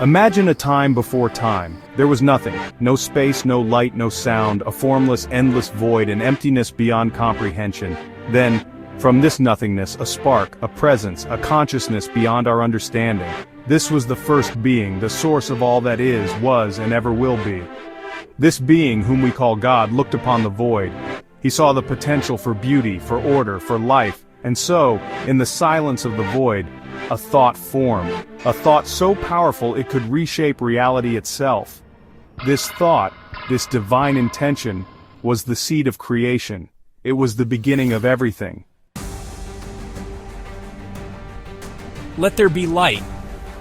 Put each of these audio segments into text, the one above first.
Imagine a time before time. There was nothing. No space, no light, no sound, a formless, endless void, an emptiness beyond comprehension. Then, from this nothingness, a spark, a presence, a consciousness beyond our understanding. This was the first being, the source of all that is, was, and ever will be. This being, whom we call God, looked upon the void. He saw the potential for beauty, for order, for life, and so, in the silence of the void, a thought formed, a thought so powerful it could reshape reality itself. This thought, this divine intention, was the seed of creation. It was the beginning of everything. Let there be light.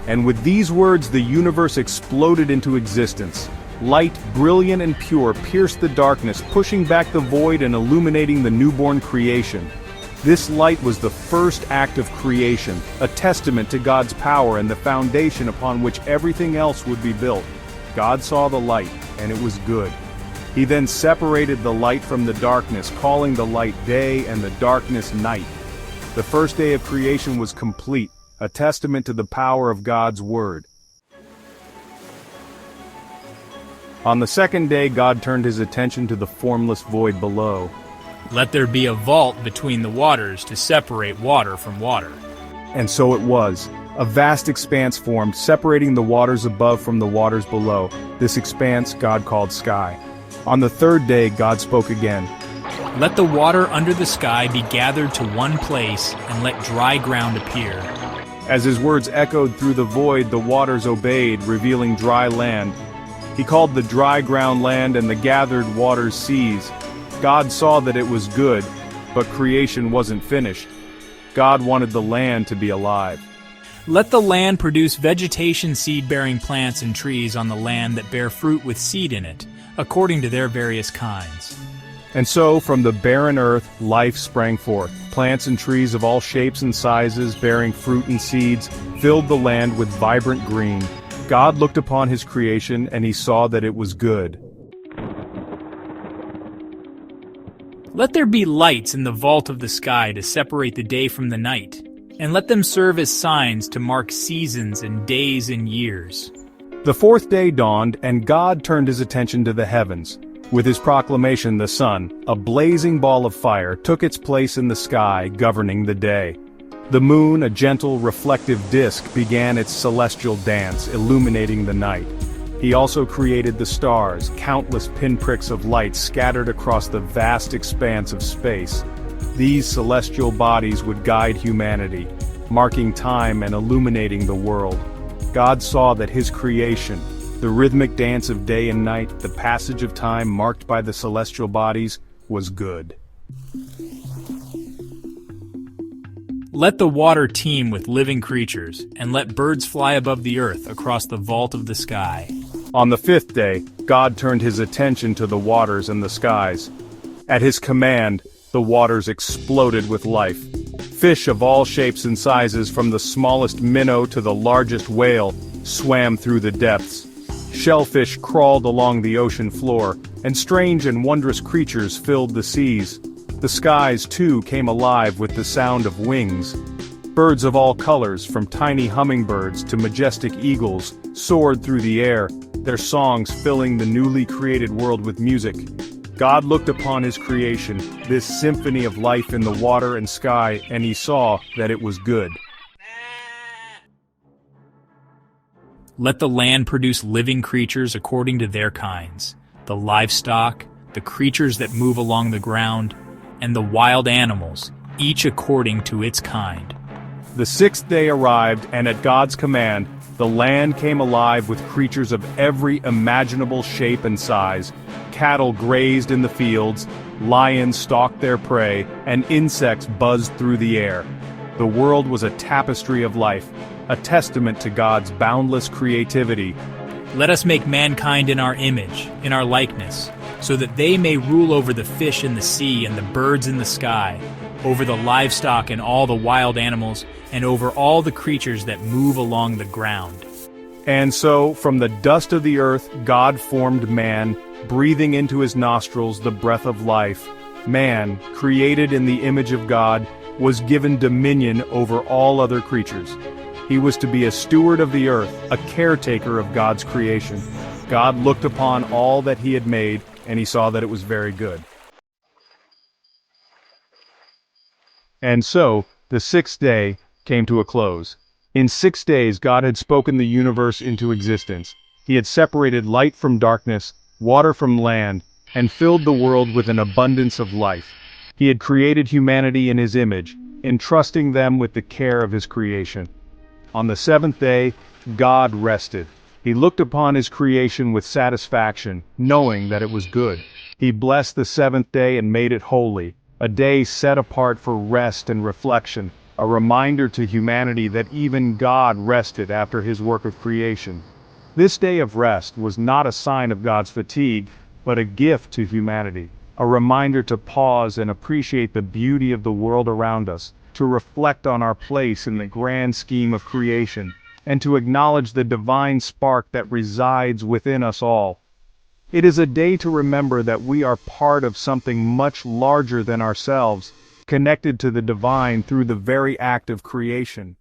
And with these words the universe exploded into existence. Light, brilliant and pure, pierced the darkness, pushing back the void and illuminating the newborn creation. This light was the first act of creation, a testament to God's power and the foundation upon which everything else would be built. God saw the light, and it was good. He then separated the light from the darkness, calling the light day and the darkness night. The first day of creation was complete, a testament to the power of God's word. On the second day, God turned his attention to the formless void below. Let there be a vault between the waters to separate water from water. And so it was. A vast expanse formed, separating the waters above from the waters below. This expanse God called sky. On the third day, God spoke again. Let the water under the sky be gathered to one place, and let dry ground appear. As his words echoed through the void, the waters obeyed, revealing dry land. He called the dry ground land and the gathered waters seas. God saw that it was good, but creation wasn't finished. God wanted the land to be alive. Let the land produce vegetation, seed-bearing plants and trees on the land that bear fruit with seed in it, according to their various kinds. And so, from the barren earth, life sprang forth. Plants and trees of all shapes and sizes, bearing fruit and seeds, filled the land with vibrant green. God looked upon his creation, and he saw that it was good. Let there be lights in the vault of the sky to separate the day from the night, and let them serve as signs to mark seasons and days and years. The fourth day dawned, and God turned his attention to the heavens. With his proclamation, the sun, a blazing ball of fire, took its place in the sky, governing the day. The moon, a gentle, reflective disk, began its celestial dance, illuminating the night. He also created the stars, countless pinpricks of light scattered across the vast expanse of space. These celestial bodies would guide humanity, marking time and illuminating the world. God saw that his creation, the rhythmic dance of day and night, the passage of time marked by the celestial bodies, was good. Let the water teem with living creatures, and let birds fly above the earth across the vault of the sky. On the fifth day, God turned his attention to the waters and the skies. At his command, the waters exploded with life. Fish of all shapes and sizes, from the smallest minnow to the largest whale, swam through the depths. Shellfish crawled along the ocean floor, and strange and wondrous creatures filled the seas. The skies, too, came alive with the sound of wings. Birds of all colors, from tiny hummingbirds to majestic eagles, soared through the air, their songs filling the newly created world with music. God looked upon his creation, this symphony of life in the water and sky, and he saw that it was good. Let the land produce living creatures according to their kinds, the livestock, the creatures that move along the ground, and the wild animals, each according to its kind. The sixth day arrived, and at God's command, the land came alive with creatures of every imaginable shape and size. Cattle grazed in the fields, lions stalked their prey, and insects buzzed through the air. The world was a tapestry of life, a testament to God's boundless creativity. Let us make mankind in our image, in our likeness, so that they may rule over the fish in the sea and the birds in the sky, over the livestock and all the wild animals, and over all the creatures that move along the ground. And so, from the dust of the earth, God formed man, breathing into his nostrils the breath of life. Man, created in the image of God, was given dominion over all other creatures. He was to be a steward of the earth, a caretaker of God's creation. God looked upon all that he had made, and he saw that it was very good. And so, the sixth day came to a close. In 6 days God had spoken the universe into existence. He had separated light from darkness, water from land, and filled the world with an abundance of life. He had created humanity in his image, entrusting them with the care of his creation. On the seventh day, God rested. He looked upon his creation with satisfaction, knowing that it was good. He blessed the seventh day and made it holy, a day set apart for rest and reflection, a reminder to humanity that even God rested after his work of creation. This day of rest was not a sign of God's fatigue, but a gift to humanity, a reminder to pause and appreciate the beauty of the world around us, to reflect on our place in the grand scheme of creation, and to acknowledge the divine spark that resides within us all. It is a day to remember that we are part of something much larger than ourselves, connected to the divine through the very act of creation.